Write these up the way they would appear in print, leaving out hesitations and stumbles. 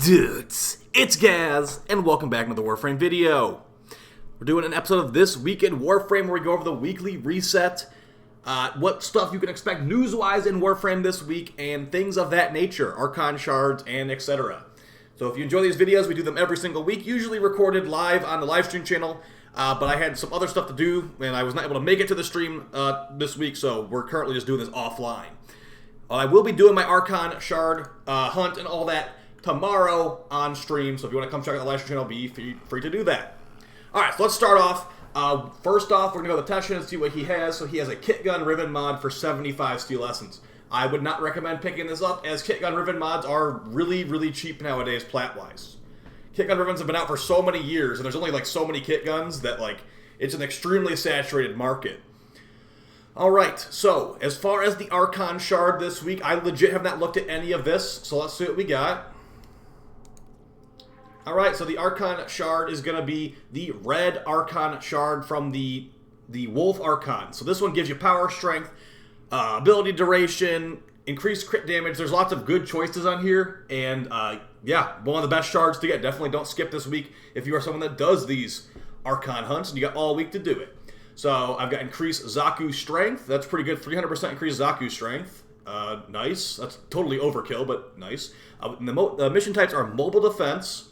Dudes, it's Gaz, and welcome back to the Warframe video. We're doing an episode of This Week in Warframe where we go over the weekly reset, what stuff you can expect news-wise in Warframe this week, and things of that nature, Archon shards, and etc. So if you enjoy these videos, we do them every single week, usually recorded live on the live stream channel, but I had some other stuff to do, and I was not able to make it to the stream this week, so we're currently just doing this offline. I will be doing my Archon shard hunt and all that tomorrow on stream, so if you want to come check out the live stream channel, be free to do that. Alright, so let's start off. First off, we're going to go to the Teshin and see what he has. So he has a Kit Gun Riven mod for 75 steel essence. I would not recommend picking this up, as Kit Gun Riven mods are really, really cheap nowadays, plat-wise. Kit Gun Rivens have been out for so many years, and there's only like so many Kit Guns that like it's an extremely saturated market. Alright, so as far as the Archon shard this week, I legit have not looked at any of this, so let's see what we got. Alright, so the Archon shard is going to be the red Archon shard from the Wolf Archon. So this one gives you power, strength, ability duration, increased crit damage. There's lots of good choices on here, and yeah, one of the best shards to get. Definitely don't skip this week if you are someone that does these Archon hunts, and you got all week to do it. So I've got increased xaku strength. That's pretty good. 300% increased xaku strength. Nice. That's totally overkill, but nice. The mission types are mobile defense,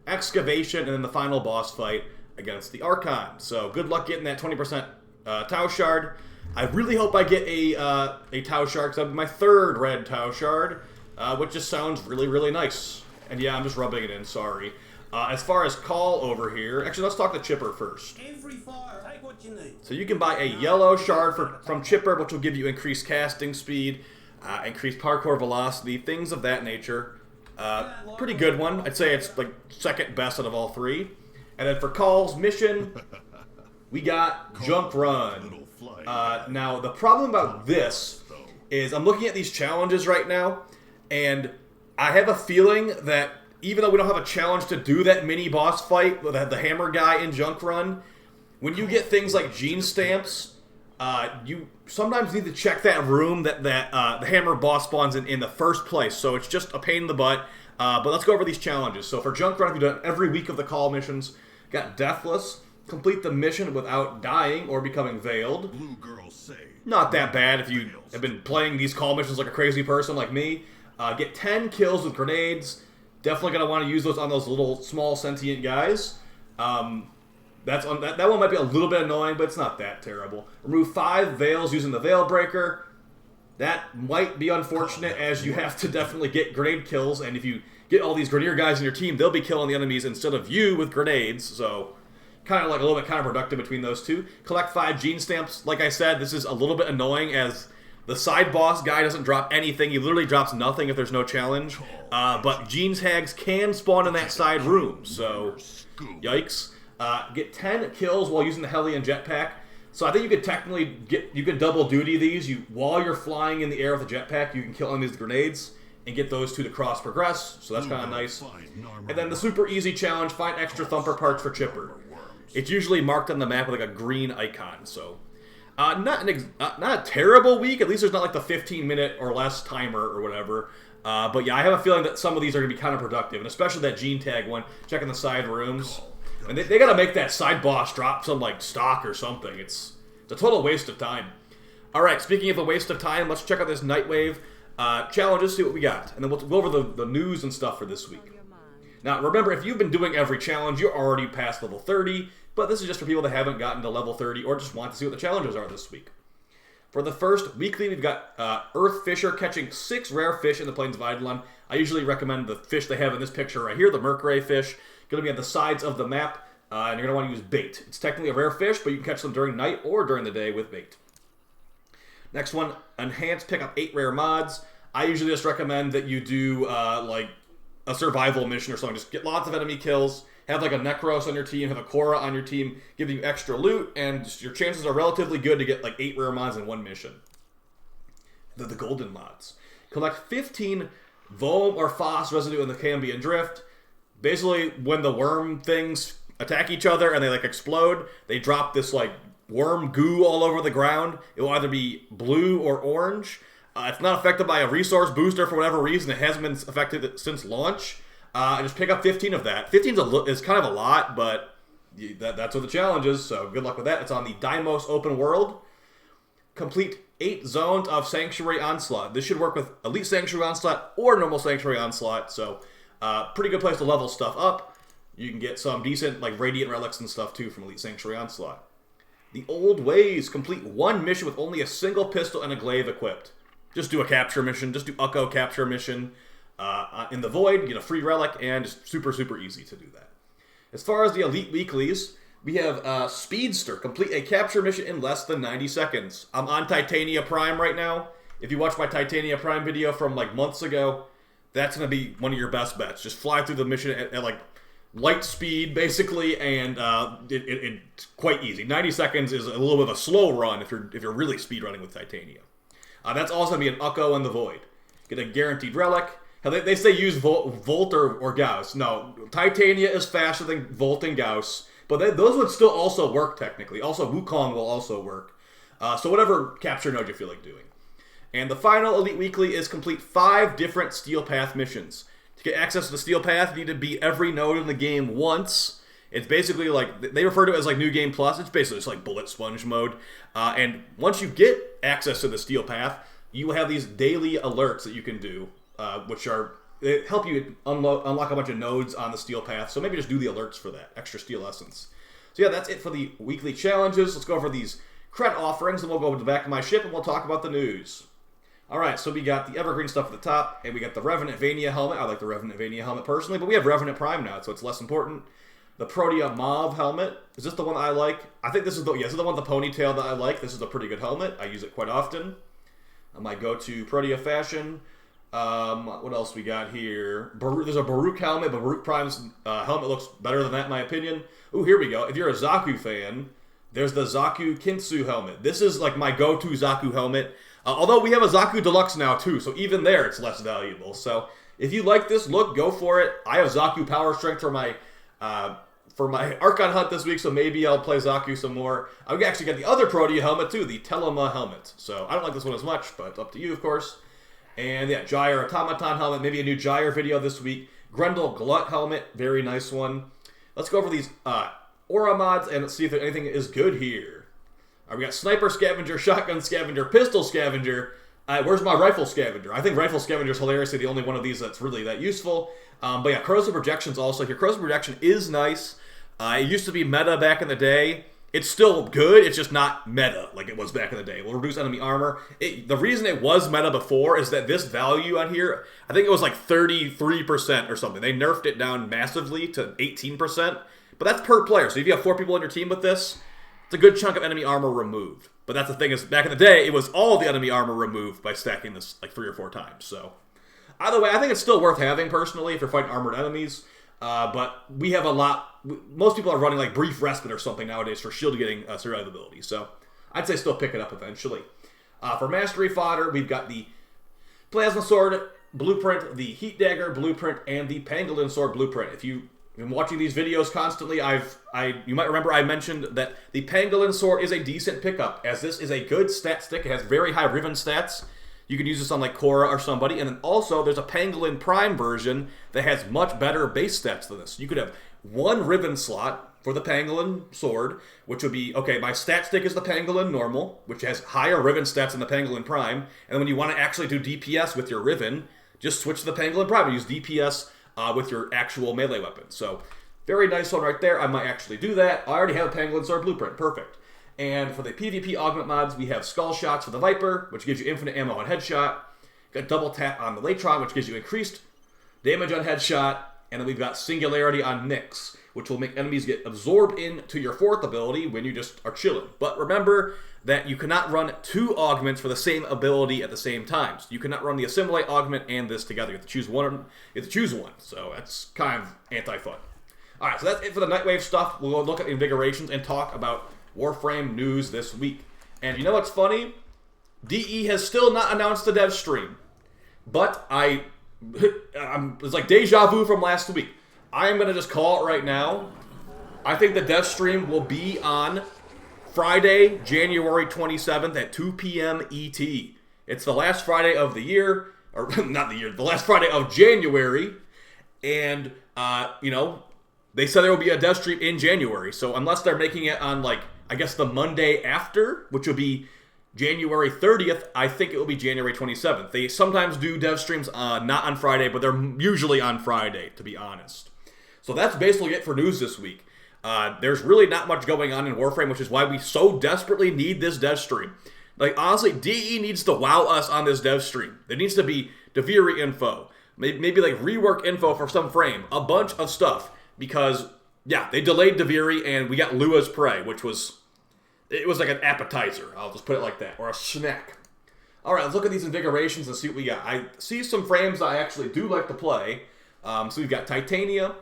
excavation, and then the final boss fight against the Archon. So good luck getting that 20% Tau Shard. I really hope I get a Tau Shard, because that'll be my third red Tau Shard, which just sounds really, really nice. And yeah, I'm just rubbing it in, sorry. As far as call over here, actually let's talk to Chipper first. So you can buy a yellow shard from Chipper, which will give you increased casting speed, increased parkour velocity, things of that nature. Pretty good one. I'd say it's like second best out of all three. And then for calls mission, we got Junk Run. Now the problem about this is I'm looking at these challenges right now, and I have a feeling that even though we don't have a challenge to do that mini boss fight with the hammer guy in Junk Run, when you get things like gene stamps, you sometimes need to check that room that the hammer boss spawns in the first place. So it's just a pain in the butt. But let's go over these challenges. So for Junk Run, we've done every week of the call missions. Got Deathless. Complete the mission without dying or becoming veiled. Blue girls say. Not that bad if you have been playing these call missions like a crazy person like me. Get 10 kills with grenades. Definitely going to want to use those on those little small sentient guys. That one might be a little bit annoying, but it's not that terrible. Remove 5 veils using the Veil Breaker. That might be unfortunate, as you have to definitely get grenade kills, and if you get all these Grenadier guys in your team, they'll be killing the enemies instead of you with grenades, so kind of like a little bit counterproductive between those two. Collect 5 gene stamps. Like I said, this is a little bit annoying, as the side boss guy doesn't drop anything. He literally drops nothing if there's no challenge, but gene tags can spawn in that side room, so yikes. Get 10 kills while using the Hellion Jetpack. So I think you could technically you could double duty these. While you're flying in the air with the jetpack, you can kill enemies with grenades and get those two to cross progress. So that's kind of nice. And then the super easy challenge: find extra thumper parts for Chipper. It's usually marked on the map with like a green icon. So not a terrible week. At least there's not like the 15-minute or less timer or whatever. But yeah, I have a feeling that some of these are going to be counterproductive, and especially that gene tag one. Checking the side rooms. And they got to make that side boss drop some, like, stock or something. It's a total waste of time. Alright, speaking of a waste of time, let's check out this Nightwave challenges, see what we got. And then we'll go over the news and stuff for this week. Now, remember, if you've been doing every challenge, you're already past level 30. But this is just for people that haven't gotten to level 30 or just want to see what the challenges are this week. For the first weekly, we've got Earth Fisher catching 6 rare fish in the Plains of Eidolon. I usually recommend the fish they have in this picture right here, the Mercury fish. Going to be on the sides of the map, and you're going to want to use bait. It's technically a rare fish, but you can catch them during night or during the day with bait. Next one, enhance, pick up 8 rare mods. I usually just recommend that you do like a survival mission or something. Just get lots of enemy kills, have like a Necros on your team, have a Korra on your team, giving you extra loot, and your chances are relatively good to get like 8 rare mods in one mission. The golden mods. Collect 15 Vohm or Phos residue in the Cambion Drift. Basically, when the worm things attack each other and they like explode, they drop this like worm goo all over the ground. It will either be blue or orange. It's not affected by a resource booster for whatever reason. It hasn't been affected since launch. And just pick up 15 of that. 15 is kind of a lot, but that's what the challenge is, so good luck with that. It's on the Deimos open world. Complete 8 zones of Sanctuary Onslaught. This should work with Elite Sanctuary Onslaught or normal Sanctuary Onslaught, so pretty good place to level stuff up. You can get some decent like Radiant Relics and stuff too from Elite Sanctuary Onslaught. The Old Ways. Complete 1 mission with only a single pistol and a glaive equipped. Just do a capture mission. Just do Ucko capture mission. In the Void, get a free relic, and just super, super easy to do that. As far as the Elite Weeklies, we have Speedster. Complete a capture mission in less than 90 seconds. I'm on Titania Prime right now. If you watch my Titania Prime video from like months ago, that's going to be one of your best bets. Just fly through the mission at like light speed, basically, and it's quite easy. 90 seconds is a little bit of a slow run if you're really speed running with Titania. That's also going to be an Ucko in the Void. Get a guaranteed relic. They say use Volt or Gauss. No, Titania is faster than Volt and Gauss, but those would still also work technically. Also, Wukong will also work. So whatever capture node you feel like doing. And the final Elite Weekly is complete 5 different Steel Path missions. To get access to the Steel Path, you need to beat every node in the game once. It's basically like, they refer to it as like New Game Plus. It's basically just like bullet sponge mode. And once you get access to the Steel Path, you will have these daily alerts that you can do. Which they help you unlock a bunch of nodes on the Steel Path. So maybe just do the alerts for that. Extra Steel Essence. So yeah, that's it for the weekly challenges. Let's go over these credit offerings, and we'll go to the back of my ship, and we'll talk about the news. Alright, so we got the Evergreen stuff at the top, and we got the Revenant Vania helmet. I like the Revenant Vania helmet personally, but we have Revenant Prime now, so it's less important. The Protea Mauve helmet. Is this the one that I like? I think this is this is the one with the ponytail that I like. This is a pretty good helmet. I use it quite often. I might go to Protea Fashion. What else we got here? There's a Baruch helmet, but Baruch Prime's helmet looks better than that in my opinion. Ooh, here we go. If you're a Xaku fan, there's the Xaku Kintsu helmet. This is like my go-to Xaku helmet. Although we have a Xaku Deluxe now too, so even there it's less valuable. So if you like this look, go for it. I have Xaku Power Strength for my Archon hunt this week, so maybe I'll play Xaku some more. I've actually got the other Protea helmet too, the Telema helmet. So I don't like this one as much, but up to you, of course. And yeah, Gyre Automaton helmet, maybe a new Gyre video this week. Grendel Glut helmet, very nice one. Let's go over these Aura mods and let's see if anything is good here. Alright, we got Sniper Scavenger, Shotgun Scavenger, Pistol Scavenger. Where's my Rifle Scavenger? I think Rifle Scavenger is hilariously the only one of these that's really that useful. But yeah, Corrosive Projection's also here. Corrosive Projection is nice. It used to be meta back in the day. It's still good, it's just not meta like it was back in the day. It will reduce enemy armor. The reason it was meta before is that this value on here, I think it was like 33% or something. They nerfed it down massively to 18%, but that's per player. So if you have 4 people on your team with this, it's a good chunk of enemy armor removed. But that's the thing is, back in the day, it was all the enemy armor removed by stacking this like 3 or 4 times. So either way, I think it's still worth having personally if you're fighting armored enemies. But we have a lot. Most people are running like Brief Respite or something nowadays for shield getting survivability. So I'd say still pick it up eventually. For Mastery Fodder, we've got the Plasma Sword Blueprint, the Heat Dagger Blueprint, and the Pangolin Sword Blueprint. If you've been watching these videos constantly, you might remember I mentioned that the Pangolin Sword is a decent pickup, as this is a good stat stick. It has very high Riven stats. You can use this on like Korra or somebody. And then also there's a Pangolin Prime version that has much better base stats than this. You could have 1 Riven slot for the Pangolin Sword, which would be, okay, my stat stick is the Pangolin Normal, which has higher Riven stats than the Pangolin Prime. And when you want to actually do DPS with your Riven, just switch to the Pangolin Prime and use DPS with your actual melee weapon. So very nice one right there. I might actually do that. I already have a Pangolin Sword Blueprint. Perfect. And for the PvP augment mods, we have Skull Shots for the Viper, which gives you infinite ammo on headshot. Got Double Tap on the Latron, which gives you increased damage on headshot. And then we've got Singularity on Nyx, which will make enemies get absorbed into your 4th ability when you just are chilling. But remember that you cannot run 2 augments for the same ability at the same time. So you cannot run the Assimilate augment and this together. You have to choose one. You have to choose one. So that's kind of anti-fun. Alright, so that's it for the Nightwave stuff. We'll go look at the invigorations and talk about Warframe news this week. And you know what's funny? DE has still not announced the dev stream. But it's like deja vu from last week. I am going to just call it right now. I think the dev stream will be on Friday, January 27th at 2 p.m. ET. It's the last Friday of the year, or not the year, the last Friday of January. And, they said there will be a dev stream in January. So unless they're making it on, like, I guess the Monday after, which will be January 30th, I think it will be January 27th. They sometimes do dev streams not on Friday, but they're usually on Friday, to be honest. So that's basically it for news this week. There's really not much going on in Warframe, which is why we so desperately need this dev stream. Like, honestly, DE needs to wow us on this dev stream. There needs to be Deviri info. Maybe like rework info for some frame. A bunch of stuff. Because, yeah, they delayed Deviri and we got Lua's Prey, which was... It was like an appetizer. I'll just put it like that. Or a snack. Alright, let's look at these invigorations and see what we got. I see some frames I actually do like to play. So we've got Titania.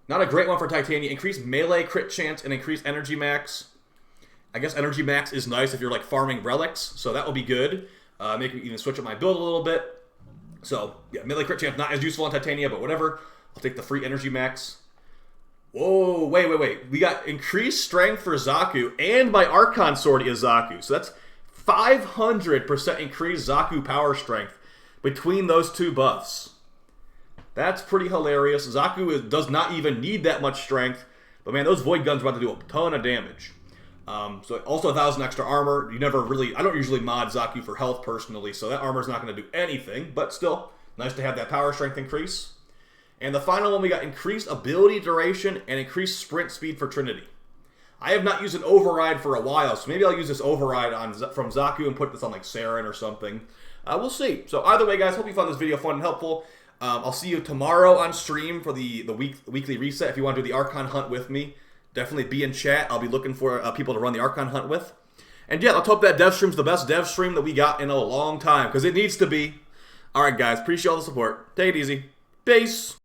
Not a great one for Titania. Increased melee crit chance and increased energy max. I guess energy max is nice if you're like farming relics. So that will be good. Make me even switch up my build a little bit. So, yeah, melee crit chance not as useful in Titania, but whatever. I'll take the free energy max. Whoa, wait. We got increased strength for Xaku, and my Archon Sword is Xaku. So that's 500% increased Xaku power strength between those two buffs. That's pretty hilarious. Xaku does not even need that much strength, but man, those Void Guns are about to do a ton of damage. So also 1,000 extra armor. I don't usually mod Xaku for health personally, so that armor's not going to do anything, but still, nice to have that power strength increase. And the final one, we got increased ability duration and increased sprint speed for Trinity. I have not used an override for a while, so maybe I'll use this override from Xaku and put this on like Saren or something. We'll see. So either way, guys, hope you found this video fun and helpful. I'll see you tomorrow on stream for the weekly reset. If you want to do the Archon hunt with me, definitely be in chat. I'll be looking for people to run the Archon hunt with. And yeah, let's hope that dev stream's the best dev stream that we got in a long time, because it needs to be. Alright, guys, appreciate all the support. Take it easy. Peace.